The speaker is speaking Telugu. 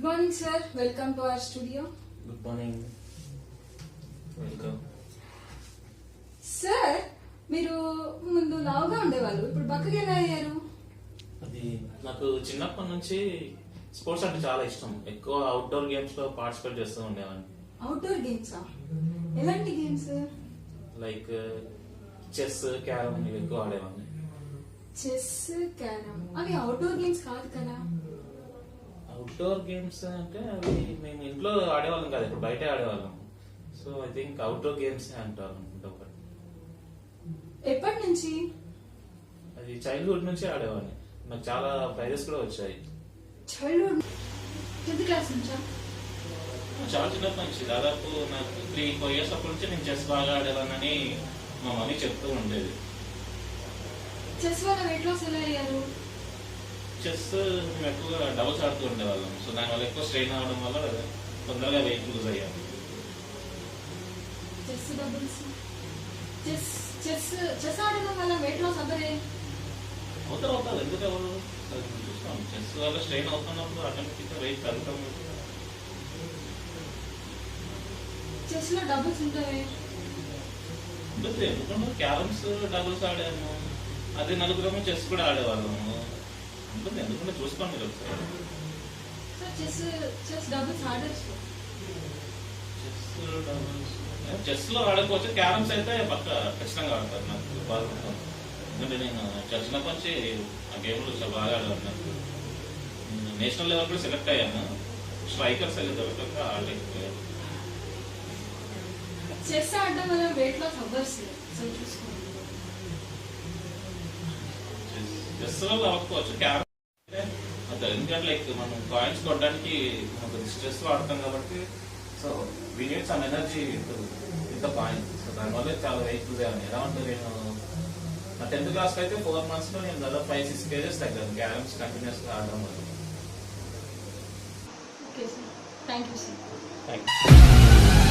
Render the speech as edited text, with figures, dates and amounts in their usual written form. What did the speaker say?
morning, sir. Welcome to our studio. Good morning, welcome. Sir, మీరు ముందు లావుగా ఉండేవాళ్ళు, ఇప్పుడు బక్కగా ఎలా అయ్యారు? అది నాకు చిన్నప్పటి నుంచి స్పోర్ట్స్ అంటే చాలా ఇష్టం. ఎక్కువ అవుట్డోర్ గేమ్స్ లో పార్టిసిపేట్ చేస్తూ ఉండేవాడిని. అవుట్డోర్ గేమ్సా? ఎలాంటి గేమ్స్? లైక్ చెస్, క్యారమ్ ఇవి ఎక్కువ ఆడేవాడిని. చెస్, క్యారమ్ అవి అవుట్డోర్ గేమ్స్ కాదు కదా? అవుట్డోర్ గేమ్స్ అంటే అవి మేము ఇంట్లో ఆడేవాళ్ళం కాదు, ఇప్పుడు బయటే ఆడేవాళ్ళం. So I think outdoor games అంటారు అనుకుంటా. ఒకటి ఎప్పటి నుంచి? అది చైల్డ్హుడ్ నుంచి ఆడేవాడిని. నాకు చాలా ప్రైజెస్ కూడా వచ్చాయి. చైల్డ్హుడ్ 10th క్లాస్ నుంచా? చాలా చిన్నప్పటి నుంచి, దాదాపు నాకు 3-4 years అప్పటి నుంచి నేను చెస్ బాగా ఆడేవాడిని మా మమ్మీ చెప్తూ ఉండేది. చెస్ వల్ల వెయిట్ లాస్ ఎలా అయ్యారు? చెస్ మేము ఎక్కువగా డబుల్స్ ఆడుతూ ఉండేవాళ్ళం. సో దానివల్ల ఎక్కువ స్ట్రెయిన్ అవడం వల్ల తొందరగా వెయిట్ లూజ్ అయ్యాను. Chess doubles, chess chess chess ఆడడం వల్ల వెయిట్ లాస్ అవ్వదే? అవుతారు, ఎందుకు అవ్వదు? చూస్తాం, చెస్ వల్ల స్ట్రెయిన్ అవుతున్నప్పుడు ఆటోమేటిక్గా వెయిట్ తగ్గుతాం. చెస్ లో డబుల్స్ ఉంటాయి ఉంటుంది, ఎందుకంటే క్యారమ్స్ డబుల్స్ ఆడాము, అదే నలుగురము చెస్ కూడా ఆడేవాళ్ళము. ఉంటుంది, ఎందుకంటే చూసుకోండి మీరు ఒకసారి. సార్, చెస్ చెస్ డబుల్స్ ఆడచ్చు. చెస్ లో ఆడకపోవచ్చు, క్యారమ్స్ అయితే పక్క ఖచ్చితంగా ఆడతారు. నాకు బాగా ఉంటుంది, ఎందుకంటే నేను చిన్నప్పటి నుంచి ఆ గేమ్లో చాలా బాగా ఆడాను. నేషనల్ లెవెల్ కూడా సెలెక్ట్ అయ్యాను. స్ట్రైకర్స్ అయితే దొరకక ఆడలేకపోయాను. చెస్ ఆడడం వల్ల వెయిట్ లాస్ అవ్వరు సార్, చూసుకోండి. చెస్ వల్ల అవ్వకపోవచ్చు, క్యారమ్ ఎందుకంటే లైక్ మనం కాయిన్స్ కొట్టడానికి మనకు స్ట్రెస్ వాడతాం కాబట్టి. So we need some energy with the coin. So దానివల్ల చాలా వెయిట్ లూజ్ అయ్యాను. ఎలా ఉంటుంది, నేను నా 10th క్లాస్ అయితే 4 months లో నేను దాదాపు 5-6 kgs తగ్గాను క్యారమ్స్ కంటిన్యూస్ గా ఆడడం వల్ల. Okay sir, thank you sir. Thank you.